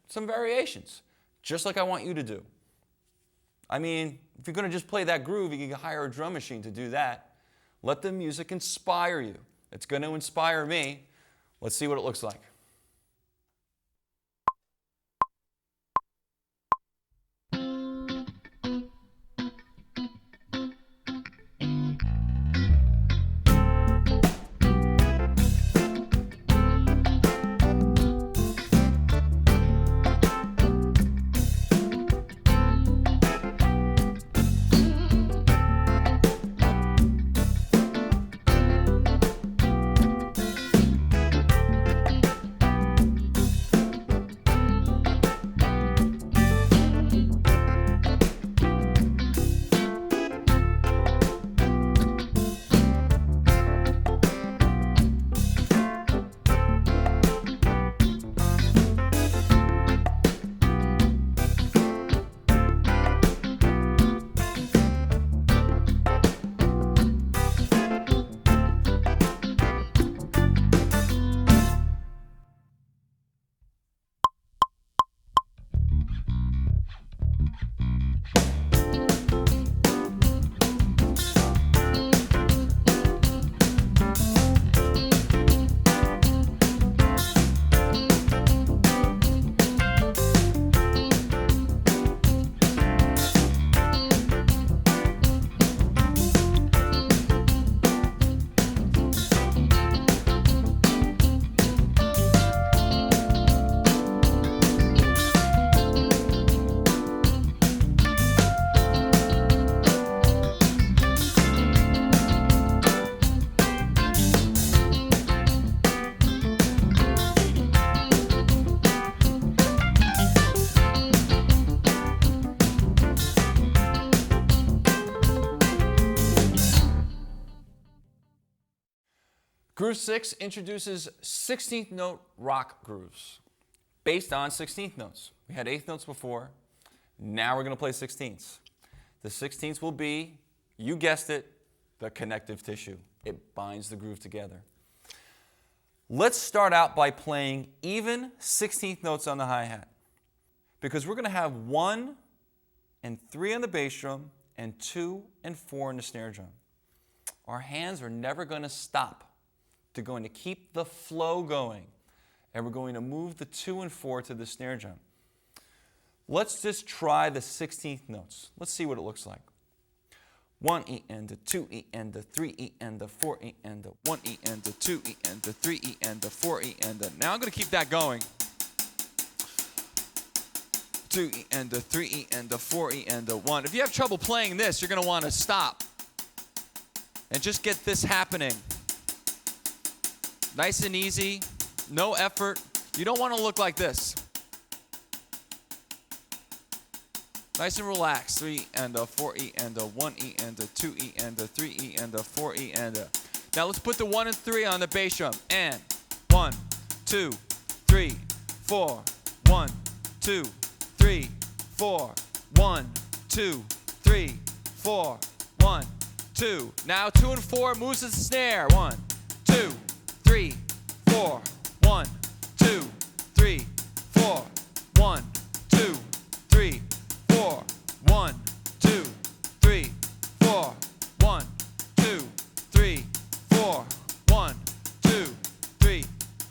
some variations, just like I want you to do. I mean, if you're going to just play that groove, you can hire a drum machine to do that. Let the music inspire you. It's going to inspire me. Let's see what it looks like. Groove 6 introduces 16th note rock grooves based on 16th notes. We had 8th notes before. Now we're going to play 16ths. The 16ths will be, you guessed it, the connective tissue. It binds the groove together. Let's start out by playing even 16th notes on the hi-hat, because we're going to have 1 and 3 on the bass drum and 2 and 4 on the snare drum. Our hands are never going to stop. They're going to keep the flow going, and we're going to move the 2 and 4 to the snare drum. Let's just try the 16th notes. Let's see what it looks like. 1 E and a 2 E and a 3 E and a 4 E and a 1 E and a 2 E and a 3 E and a 4 E and a. Now I'm going to keep that going. 2 E and a 3 E and a 4 E and a 1. If you have trouble playing this, you're going to want to stop and just get this happening. Nice and easy, no effort. You don't want to look like this. Nice and relaxed. 3 and a 4 E and a 1 E and a 2 E and a 3 E and a 4 E and a. Now let's put the 1 and 3 on the bass drum. And 1, 2, 3, 4. 1, 2, 3, 4. 1, 2, 3, 4. 1, 2. Now 2 and 4 moves to the snare. 1, 2, 3, 4. 1, 2, 3, 4. 1, 2, 3, 4. 1, 2, 3, 4. 1, 2, 3, 4. 1, 2, 3,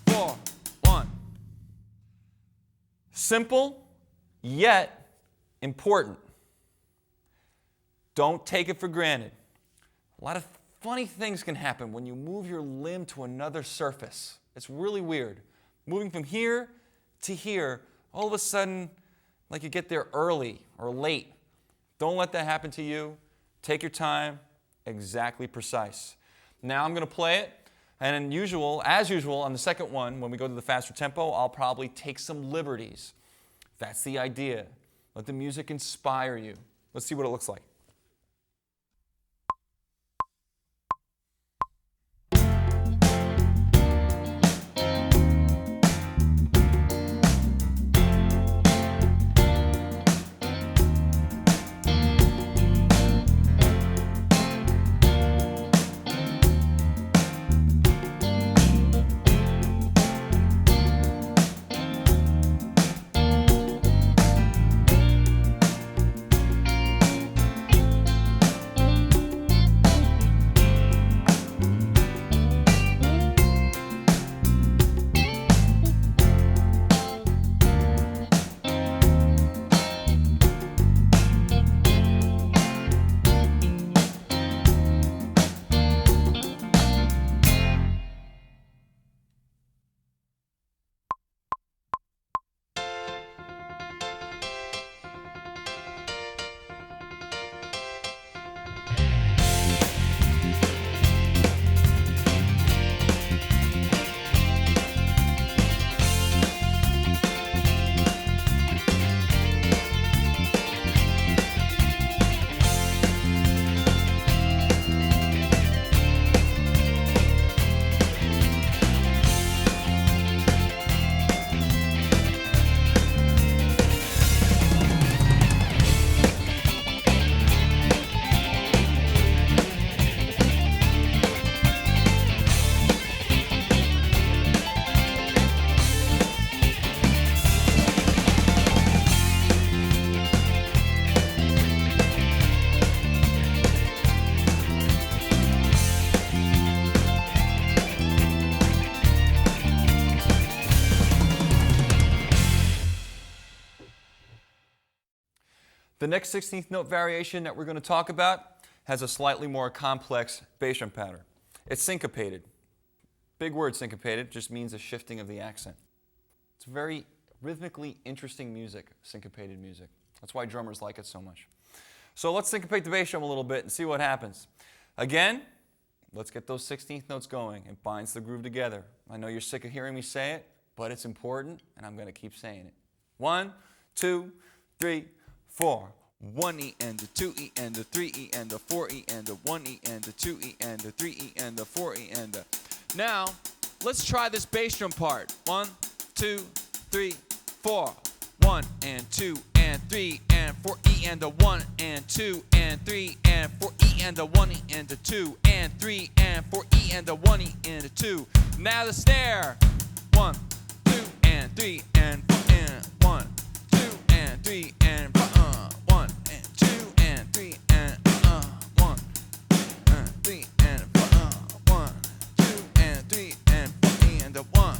4. 1. Simple, yet important. Don't take it for granted. A lot of funny things can happen when you move your limb to another surface. It's really weird. Moving from here to here, all of a sudden, like you get there early or late. Don't let that happen to you. Take your time, exactly precise. Now I'm going to play it, and as usual, on the second one, when we go to the faster tempo, I'll probably take some liberties. That's the idea. Let the music inspire you. Let's see what it looks like. The next 16th note variation that we're going to talk about has a slightly more complex bass drum pattern. It's syncopated. Big word, syncopated, just means a shifting of the accent. It's very rhythmically interesting music, syncopated music. That's why drummers like it so much. So let's syncopate the bass drum a little bit and see what happens. Again, let's get those 16th notes going. It binds the groove together. I know you're sick of hearing me say it, but it's important, and I'm going to keep saying it. 1, 2, 3, 4. 1 E and a 2 E and a 3 E and a 4 E and a 1 E and a 2 E and a 3 E and a 4 E and a. Now, let's try this bass drum part. 1, 2, 3, 4. 1 and 2 and 3 and 4 E and a 1 and 2 and 3 and 4 E and a 1 E and a 2 and 3 and 4 E and a 1 E and a 2. Now the snare. 1, 2 and 3 and 4 and 1, 2 and 3 and 4. 1 and 2 and 3 and 1 and 3 and 4. 1, 2 and 3 and 4 E and a 1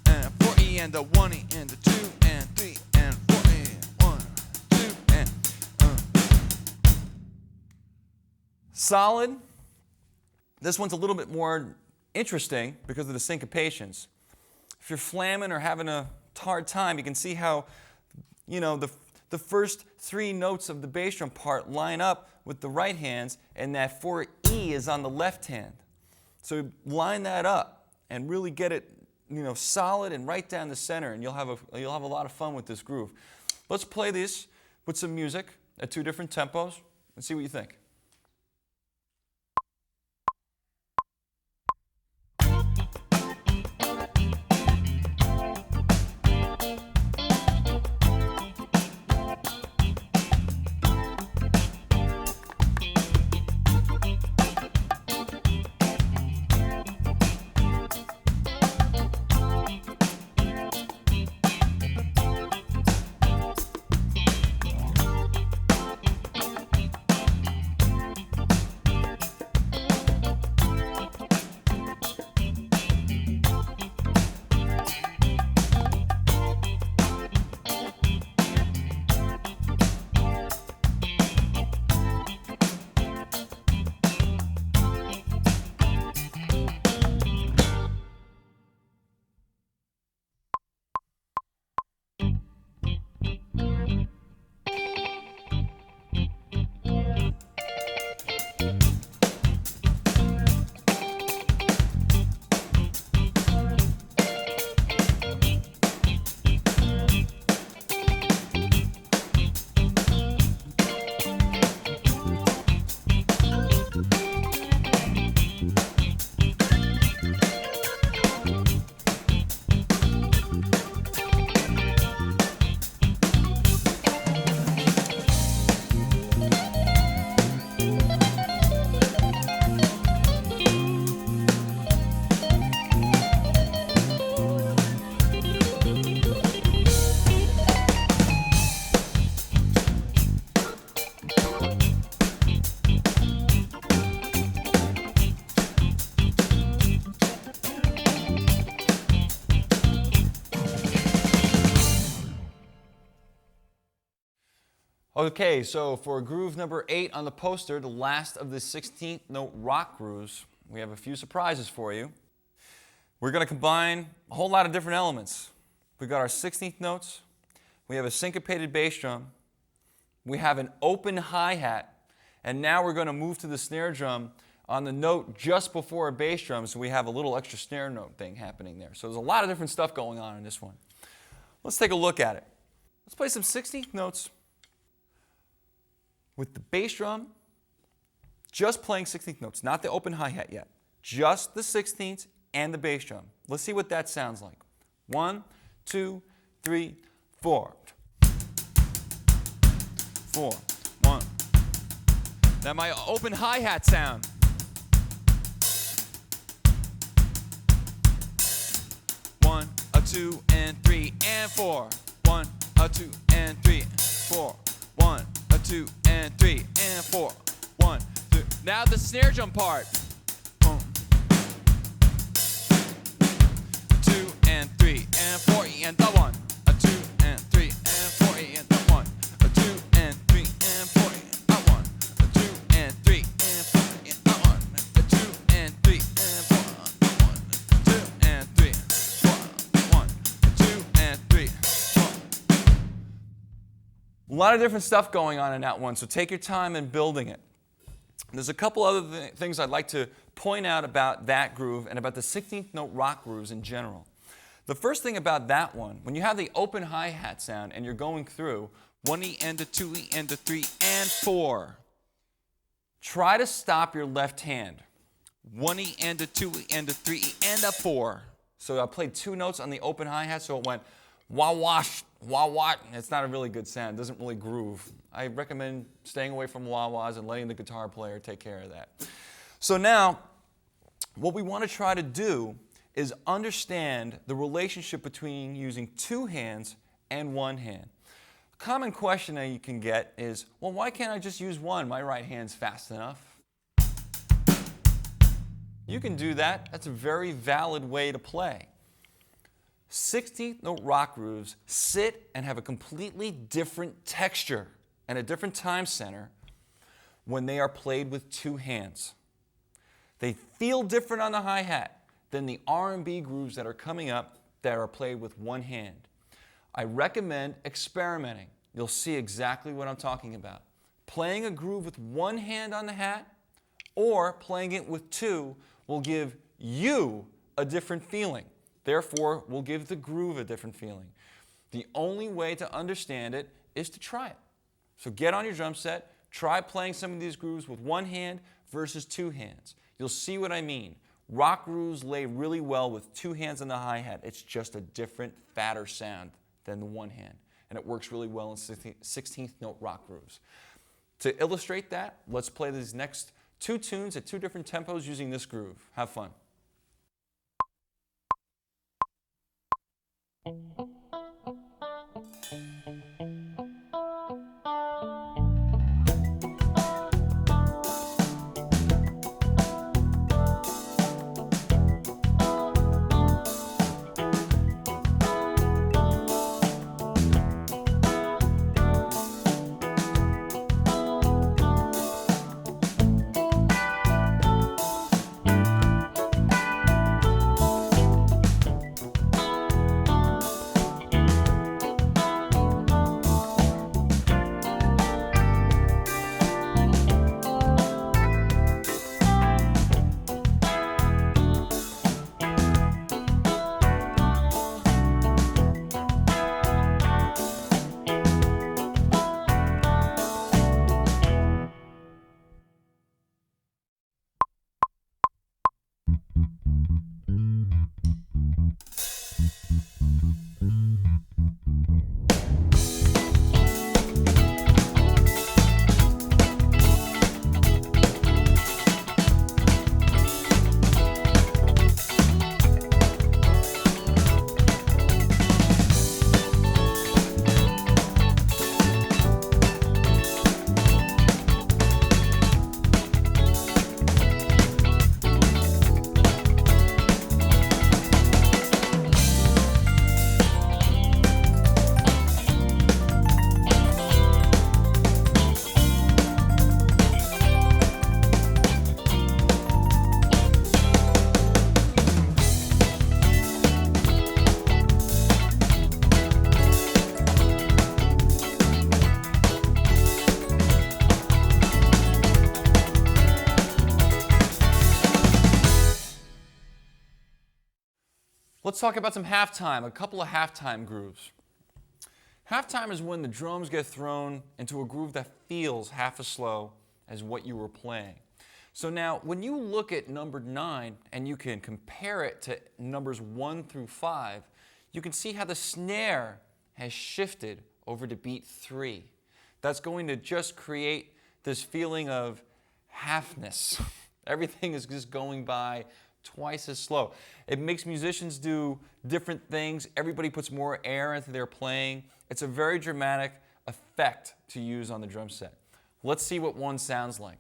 and 4 E and a 1 E and a 2 and 3 and 4 E 1, 2 and Solid. This one's a little bit more interesting because of the syncopations. If you're flamming or having a hard time, you can see how, the first 3 notes of the bass drum part line up with the right hands, and that 4E is on the left hand. So line that up and really get it, solid and right down the center, and you'll have a lot of fun with this groove. Let's play this with some music at 2 different tempos and see what you think. Okay, so for groove number 8 on the poster, the last of the 16th note rock grooves, we have a few surprises for you. We're going to combine a whole lot of different elements. We've got our 16th notes, we have a syncopated bass drum, we have an open hi-hat, and now we're going to move to the snare drum on the note just before a bass drum, so we have a little extra snare note thing happening there. So there's a lot of different stuff going on in this one. Let's take a look at it. Let's play some 16th notes with the bass drum, just playing 16th notes, not the open hi-hat yet. Just the 16ths and the bass drum. Let's see what that sounds like. 1, 2, 3, 4. 4, 1. That my open hi-hat sound. 1, 2 and 3 and 4. 1, 2 and 3, 4. 1, 2 and 3 and 4. 1, 2. Now the snare drum part. 2 and 3 and 4 and the 1. 2 and 3 and 4 and the 1. 2 A lot of different stuff going on in that one, so take your time in building it. There's a couple other things I'd like to point out about that groove and about the 16th note rock grooves in general. The first thing about that one, when you have the open hi-hat sound and you're going through 1E and a 2E and a 3 and 4. try to stop your left hand. 1E and a 2E and a 3E and a 4. So I played 2 notes on the open hi-hat, so it went wah-wash, wah-wah. It's not a really good sound. It doesn't really groove. I recommend staying away from wah-wahs and letting the guitar player take care of that. So now, what we want to try to do is understand the relationship between using 2 hands and 1 hand. A common question that you can get is, well, why can't I just use one? My right hand's fast enough. You can do that. That's a very valid way to play. 16th note rock grooves sit and have a completely different texture and a different time center when they are played with 2 hands. They feel different on the hi-hat than the R&B grooves that are coming up that are played with 1 hand. I recommend experimenting. You'll see exactly what I'm talking about. Playing a groove with 1 hand on the hat or playing it with 2 will give you a different feeling. Therefore, will give the groove a different feeling. The only way to understand it is to try it. So get on your drum set, try playing some of these grooves with 1 hand versus 2 hands. You'll see what I mean. Rock grooves lay really well with 2 hands on the hi-hat. It's just a different, fatter sound than the 1 hand. And it works really well in 16th note rock grooves. To illustrate that, let's play these next 2 tunes at 2 different tempos using this groove. Have fun. Let's talk about some halftime, a couple of halftime grooves. Halftime is when the drums get thrown into a groove that feels half as slow as what you were playing. So now, when you look at number 9 and you can compare it to numbers 1 through 5, you can see how the snare has shifted over to beat 3. That's going to just create this feeling of halfness. Everything is just going by twice as slow. It makes musicians do different things. Everybody puts more air into their playing. It's a very dramatic effect to use on the drum set. Let's see what one sounds like.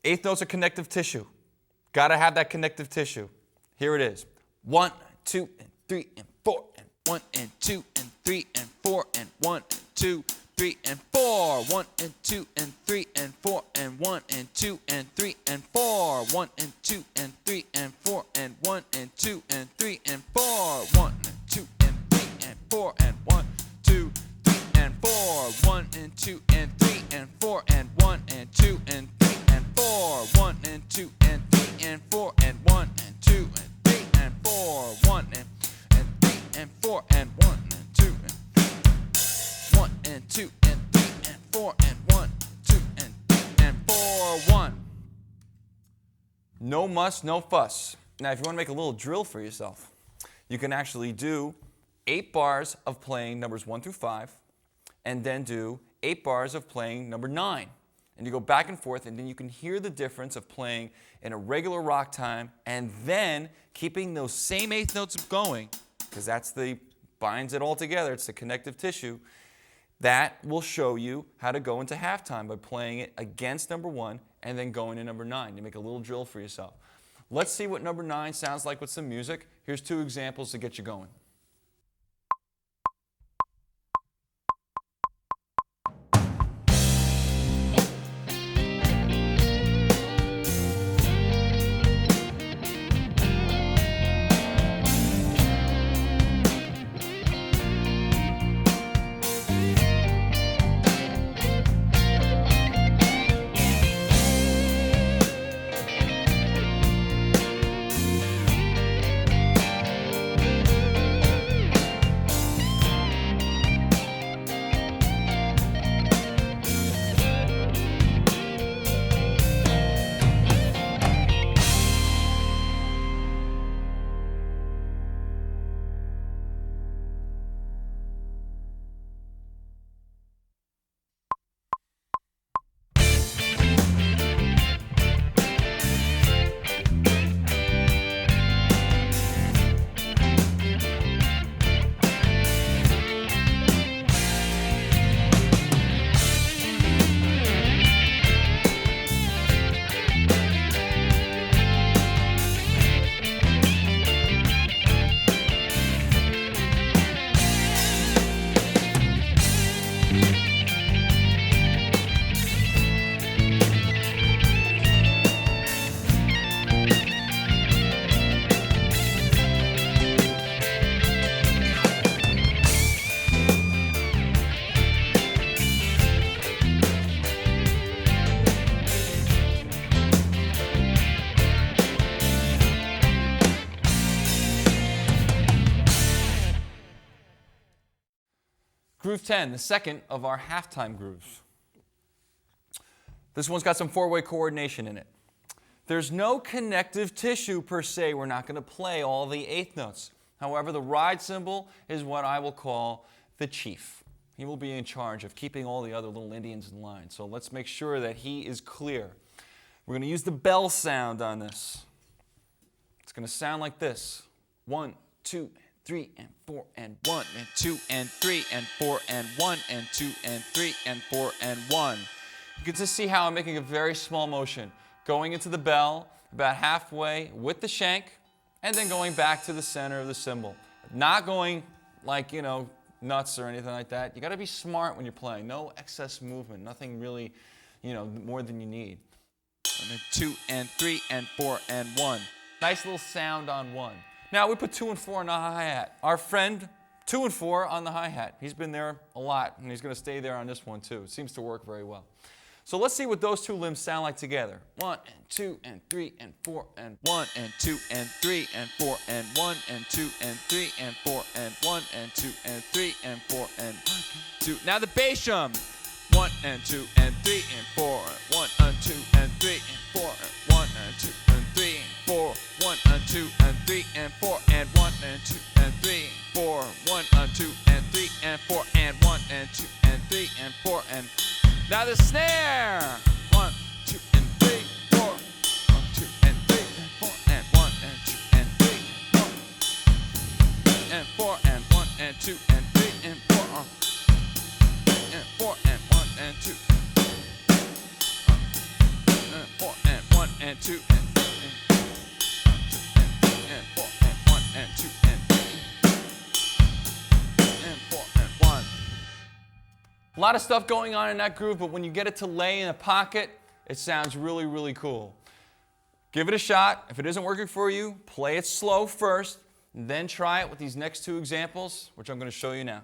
8th notes are connective tissue. Gotta have that connective tissue. Here it is. 1, 2, and 3, and 4, and 1 and 2 and 3 and 4 and 1 and 2, 3 and 4. 1 and 2 and 3 and 4 and 1 and 2 and 3 and 4. 1 and 2 and 3 and 4 and 1 and 2 and 3 and 4. 1 and 2 and 3 and 4 and 1, 2, and 4 and 1 and 2 and 1 and 2 and 3 and 4 and 1, 2 and 4, 1. No muss, no fuss. Now, if you want to make a little drill for yourself, you can actually do 8 bars of playing numbers 1 through 5, and then do 8 bars of playing number 9. And you go back and forth, and then you can hear the difference of playing in a regular rock time and then keeping those same 8th notes going, because that's the binds it all together. It's the connective tissue. That will show you how to go into halftime by playing it against number 1 and then going to number 9. You make a little drill for yourself. Let's see what number 9 sounds like with some music. Here's 2 examples to get you going. Groove 10, the second of our halftime grooves. This one's got some 4-way coordination in it. There's no connective tissue per se. We're not going to play all the 8th notes. However, the ride cymbal is what I will call the chief. He will be in charge of keeping all the other little Indians in line. So let's make sure that he is clear. We're going to use the bell sound on this. It's going to sound like this. 1, 2, 3 and 4 and 1 and 2 and 3 and 4 and 1 and 2 and 3 and 4 and 1. You can just see how I'm making a very small motion, going into the bell about halfway with the shank, and then going back to the center of the cymbal. Not going like, nuts or anything like that. You got to be smart when you're playing. No excess movement, nothing really, more than you need. And then 2 and 3 and 4 and 1. Nice little sound on 1. Now we put 2 and 4 on the hi-hat. Our friend, 2 and 4 on the hi-hat. He's been there a lot, and he's going to stay there on this one too. It seems to work very well. So let's see what those 2 limbs sound like together. 1 and 2 and 3 and 4 and 1 and 2 and 3 and 4 and 1 and 2 and 3 and 4 and 1 and 2 and 3 and 4 and 2. Now the bass drum. 1 and 2 and 3 and 4. 1 and 2 and 3 and 4. 1 and 2 and 3 and 4. 1 and 2 and 3 and 4 and 1 and 2 and 3 and 4. 1 and 2 and 3 and 4 and 1 and 2 and 3 and 4 and. Now the snare. 1, 2 and 3, 4. 1, 2 and 3 and 4 and 1 and 2 and 3 and 4 and 1 and 2 and 3 and 4 and 4 and 1 and 2 and 4 and 1 and 2 and 4 and 1 and 2 and 4 and 1. A lot of stuff going on in that groove, but when you get it to lay in a pocket, it sounds really, really cool. Give it a shot. If it isn't working for you, play it slow first, and then try it with these next 2 examples, which I'm going to show you now.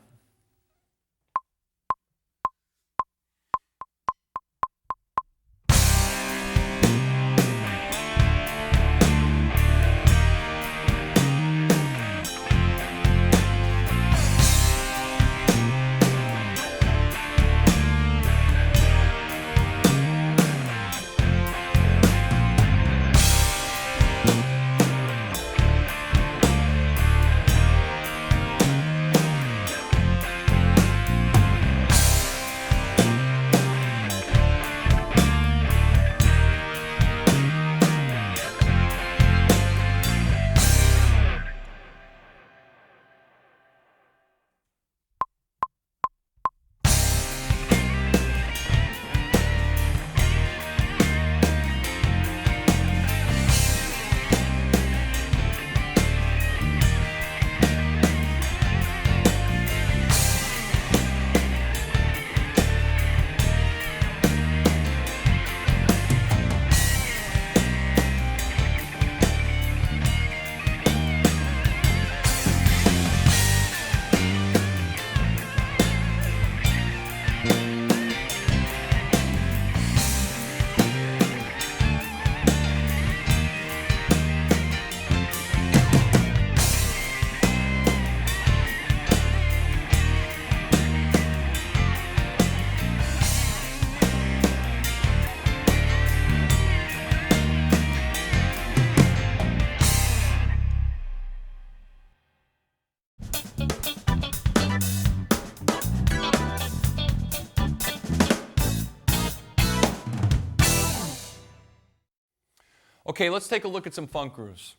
Okay, let's take a look at some funk grooves.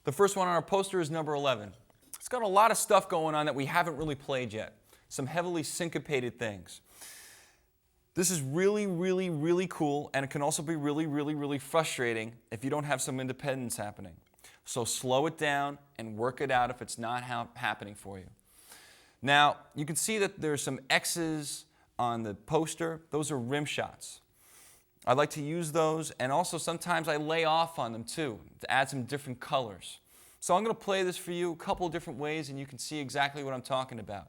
The first one on our poster is number 11. It's got a lot of stuff going on that we haven't really played yet. Some heavily syncopated things. This is really, really, really cool, and it can also be really, really, really frustrating if you don't have some independence happening. So slow it down and work it out if it's not happening for you. Now, you can see that there's some X's on the poster. Those are rim shots. I like to use those, and also sometimes I lay off on them too to add some different colors. So I'm going to play this for you a couple of different ways, and you can see exactly what I'm talking about.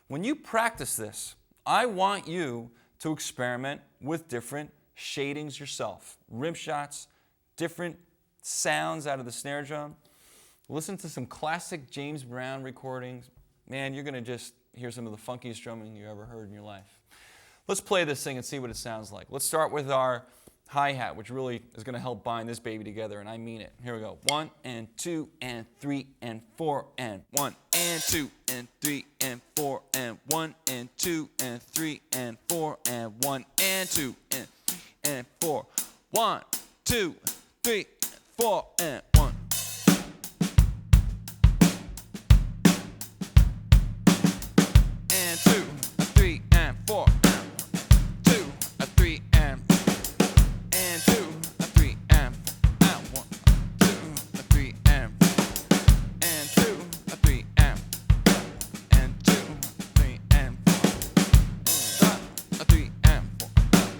When you practice this, I want you to experiment with different shadings yourself. Rim shots, different sounds out of the snare drum. Listen to some classic James Brown recordings. Man, you're going to just hear some of the funkiest drumming you ever heard in your life. Let's play this thing and see what it sounds like. Let's start with our hi-hat, which really is going to help bind this baby together, and I mean it. Here we go. 1 and 2 and 3 and 4 and 1 and 2 and 3 and 4 and 1 and 2 and 3 and 4 and 1 and 2 and 3 and 4. 1, 2, 3, 4 and 1. And 2, 3 and 4. 2, 3 and 2, 3 and 1, 2, 3 and 2, 3 and 2, 3 and 3 and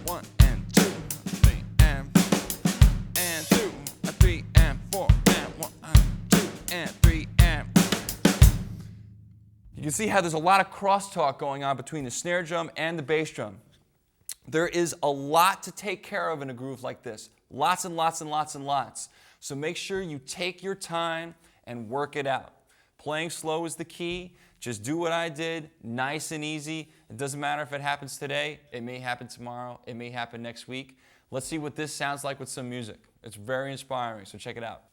1 and 2, 3 and 2, 3 and 4 and 1 and 2 and 3 and. You can see how there's a lot of crosstalk going on between the snare drum and the bass drum. There is a lot to take care of in a groove like this. Lots and lots and lots and lots. So make sure you take your time and work it out. Playing slow is the key. Just do what I did, nice and easy. It doesn't matter if it happens today. It may happen tomorrow. It may happen next week. Let's see what this sounds like with some music. It's very inspiring, so check it out.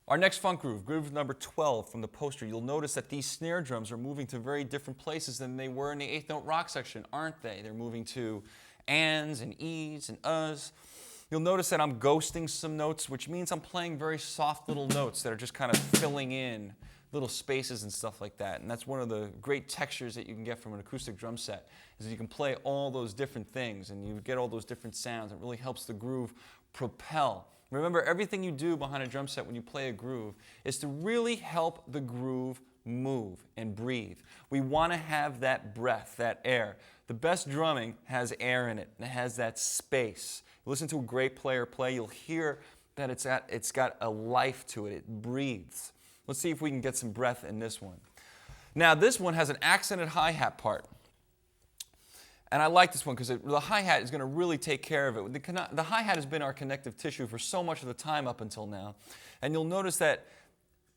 Our next funk groove, groove number 12 from the poster, you'll notice that these snare drums are moving to very different places than they were in the eighth note rock section, aren't they? They're moving to ands and e's and uhs. You'll notice that I'm ghosting some notes, which means I'm playing very soft little notes that are just kind of filling in little spaces and stuff like that. And that's one of the great textures that you can get from an acoustic drum set, is that you can play all those different things and you get all those different sounds. It really helps the groove propel. Remember, everything you do behind a drum set when you play a groove is to really help the groove move and breathe. We want to have that breath, that air. The best drumming has air in it, and it has that space. Listen to a great player play, you'll hear that it's got a life to it. It breathes. Let's see if we can get some breath in this one. Now, this one has an accented hi-hat part. And I like this one because the hi-hat is going to really take care of it. The hi-hat has been our connective tissue for so much of the time up until now. And you'll notice that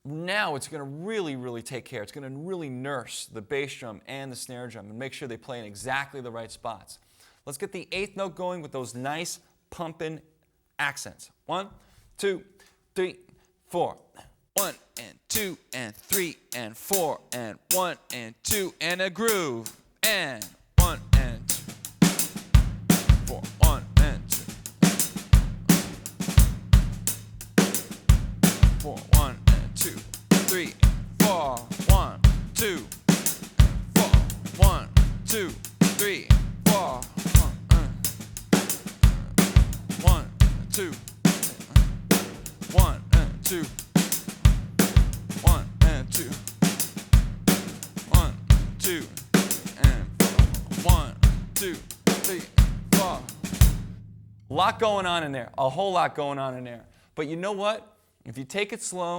now it's going to really, really take care. It's going to really nurse the bass drum and the snare drum and make sure they play in exactly the right spots. Let's get the 8th note going with those nice pumping accents. 1, 2, 3, 4. 1 and 2 and 3 and 4 and 1 and 2 and a groove. And 1 and 2, 4, 1 and 2, 4, 1 and 2, 3, 4, 1, 2, 4, 1, 2, 3, 4, 1, 2, 1 and 2, 1 and 2, 1, 2, and 1, 2, 3, 4. A lot going on in there, a whole lot going on in there. But you know what? If you take it slow,